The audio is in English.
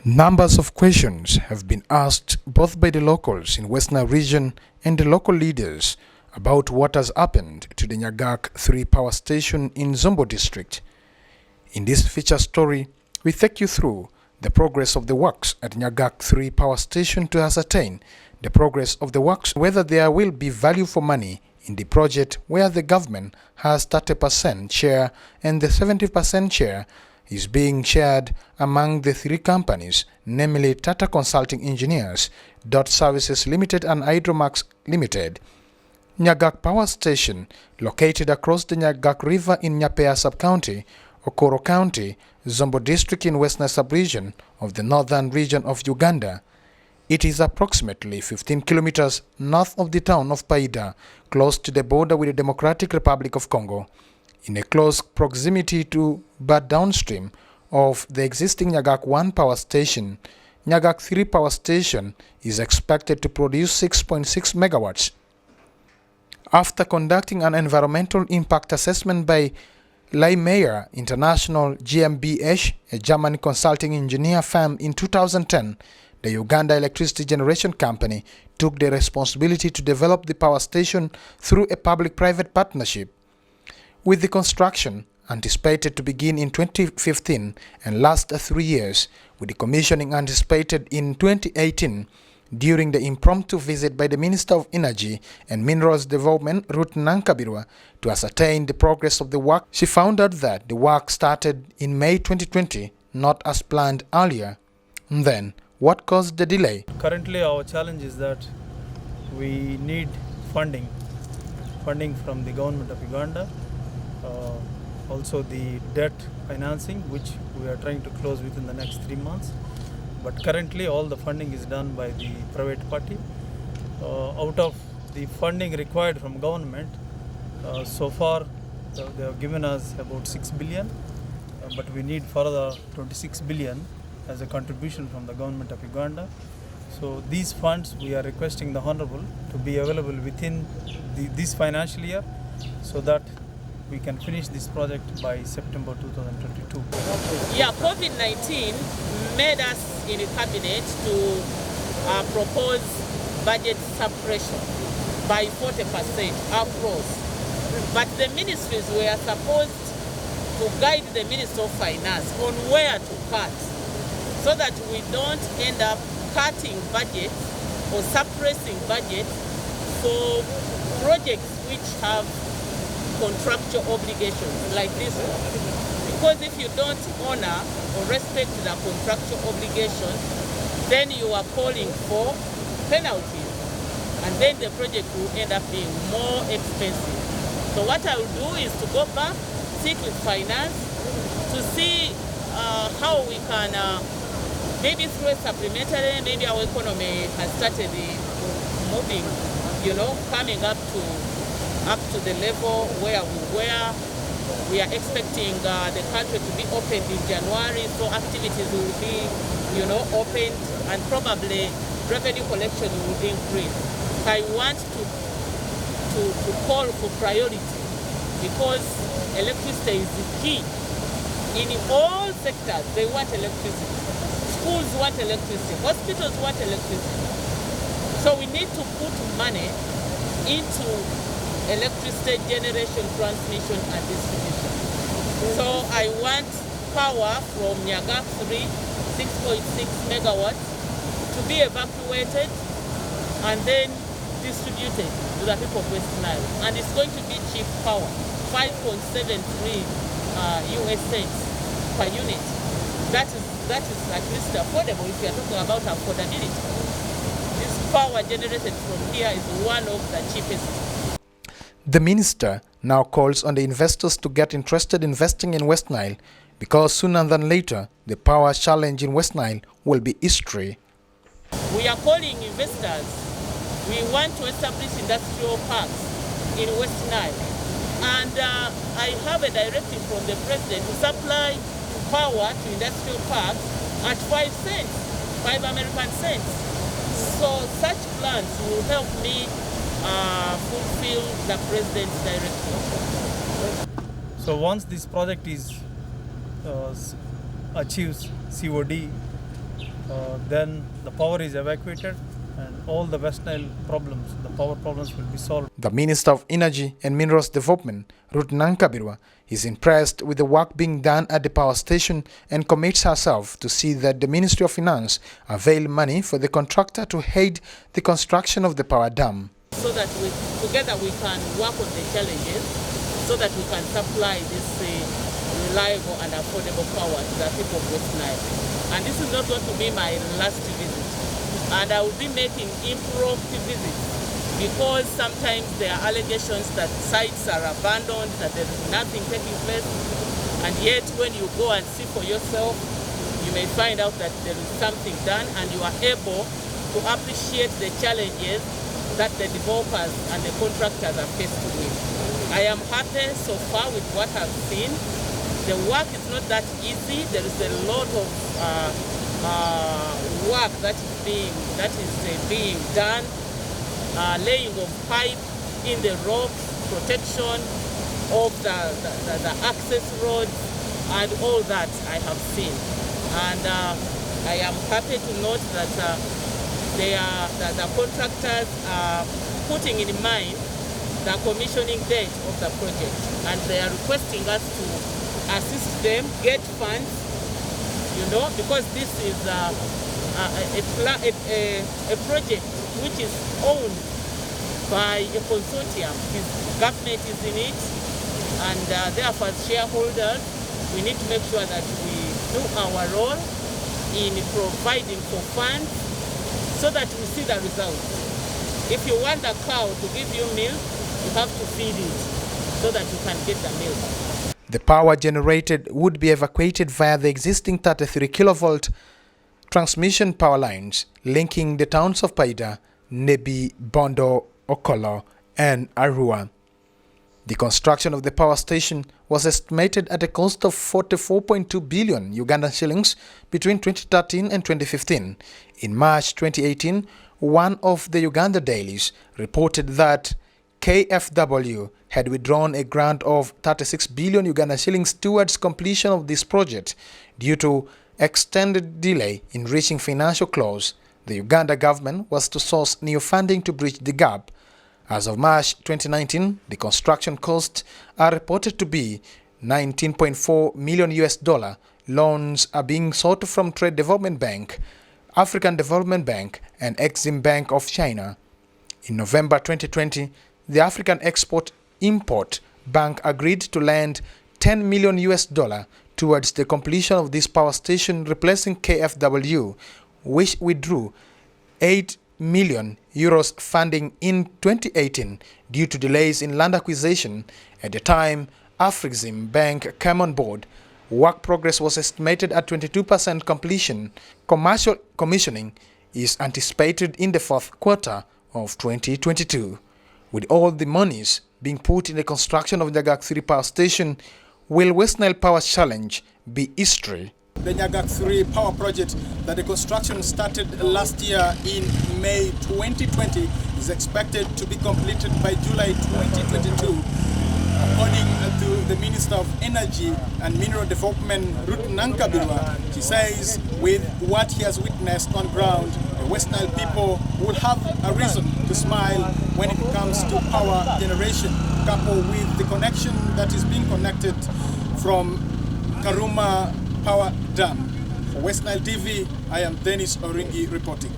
Numbers of questions have been asked both by the locals in Westnile region and the local leaders about what has happened to the Nyagak 3 power station in Zombo district. In this feature story, we take you through the progress of the works at Nyagak 3 power station to ascertain the progress of the works, whether there will be value for money in the project where the government has 30% share and the 70% share is being shared among the three companies, namely Tata Consulting Engineers, Dot Services Limited and Hydromax Limited. Nyagak Power Station, located across the Nyagak River in Nyapea Sub-County, Okoro County, Zombo District in Westnile Sub-Region of the Northern Region of Uganda. It is approximately 15 kilometers north of the town of Paida, close to the border with the Democratic Republic of Congo. In a close proximity to but downstream of the existing Nyagak 1 power station, Nyagak 3 power station is expected to produce 6.6 megawatts. After conducting an environmental impact assessment by Leimeyer International GmbH, a German consulting engineer firm, in 2010, the Uganda Electricity Generation Company took the responsibility to develop the power station through a public-private partnership, with the construction anticipated to begin in 2015 and last 3 years, with the commissioning anticipated in 2018. During the impromptu visit by the Minister of Energy and Minerals Development, Ruth Nankabirwa, to ascertain the progress of the work, she found out that the work started in May 2020, not as planned earlier. Then, what caused the delay? Currently, our challenge is that we need funding from the government of Uganda. Also the debt financing, which we are trying to close within the next 3 months. But currently all the funding is done by the private party. Out of the funding required from government, so far they have given us about 6 billion, but we need further 26 billion as a contribution from the government of Uganda. So these funds we are requesting the Honorable to be available within this financial year, so that we can finish this project by September 2022. Yeah, COVID-19 made us in the cabinet to propose budget suppression by 40% across. But the ministries were supposed to guide the Minister of Finance on where to cut, so that we don't end up cutting budget or suppressing budget for projects which have contractual obligations like this one. Because if you don't honor or respect the contractual obligation, then you are calling for penalties, and then the project will end up being more expensive. So what I will do is to go back, sit with finance to see how we can maybe through a supplementary, maybe our economy has started moving, coming up to the level where we were. We are expecting the country to be opened in January, so activities will be, opened, and probably revenue collection will increase. I want to call for priority, because electricity is the key. In all sectors, they want electricity. Schools want electricity. Hospitals want electricity. So we need to put money into electricity generation, transmission, and distribution. So I want power from Nyagak 3, 6.6 megawatts, to be evacuated and then distributed to the people of Westnile. And it's going to be cheap power, 5.73 US cents per unit. That is at least affordable if you are talking about affordability. This power generated from here is one of the cheapest. The minister now calls on the investors to get interested in investing in Westnile, because sooner than later, the power challenge in Westnile will be history. We are calling investors. We want to establish industrial parks in Westnile. And I have a directive from the president to supply power to industrial parks at 5 cents, 5 American cents. So such plans will help me fulfill the president's directive. So once this project is achieves COD, then the power is evacuated and all the Westnile problems, the power problems will be solved. The Minister of Energy and Minerals Development, Ruth Nankabirwa, is impressed with the work being done at the power station and commits herself to see that the Ministry of Finance avail money for the contractor to aid the construction of the power dam. So that together we can work on the challenges so that we can supply this reliable and affordable power to the people of Westnile. And this is not going to be my last visit. And I will be making impromptu visits because sometimes there are allegations that sites are abandoned, that there is nothing taking place. And yet when you go and see for yourself, you may find out that there is something done and you are able to appreciate the challenges that the developers and the contractors are faced with. I am happy so far with what I've seen. The work is not that easy. There is a lot of work that is being done, laying of pipe in the rock, protection of the access roads, and all that I have seen. And I am happy to note that the contractors are putting in mind the commissioning date of the project, and they are requesting us to assist them get funds, because this is a project which is owned by a consortium. The government is in it, and therefore as shareholders, we need to make sure that we do our role in providing for funds so that we see the results. If you want a cow to give you milk, you have to feed it so that you can get the milk. The power generated would be evacuated via the existing 33 kilovolt transmission power lines linking the towns of Paida, Nebi, Bondo, Okolo, and Arua. The construction of the power station was estimated at a cost of 44.2 billion Ugandan shillings between 2013 and 2015. In March 2018, one of the Uganda dailies reported that KFW had withdrawn a grant of 36 billion Ugandan shillings towards completion of this project due to extended delay in reaching financial close. The Uganda government was to source new funding to bridge the gap. As of March 2019, the construction costs are reported to be $19.4 million. Loans are being sought from Trade Development Bank, African Development Bank, and Exim Bank of China. In November 2020, the African Export-Import Bank agreed to lend $10 million towards the completion of this power station, replacing KFW, which withdrew 8 million euros funding in 2018 due to delays in land acquisition. At the time Afrexim Bank came on board, work progress was estimated at 22% completion. Commercial commissioning is anticipated in the fourth quarter of 2022. With all the monies being put in the construction of the Nyagak 3 power station, will Westnile Power's challenge be history? The Nyagak 3 power project that the construction started last year in May 2020 is expected to be completed by July 2022. According to the Minister of Energy and Mineral Development, Ruth Nankabirwa, she says with what he has witnessed on ground, the Westnile people will have a reason to smile when it comes to power generation, coupled with the connection that is being connected from Karuma Power Dam. For Westnile TV, I am Dennis Oringi reporting.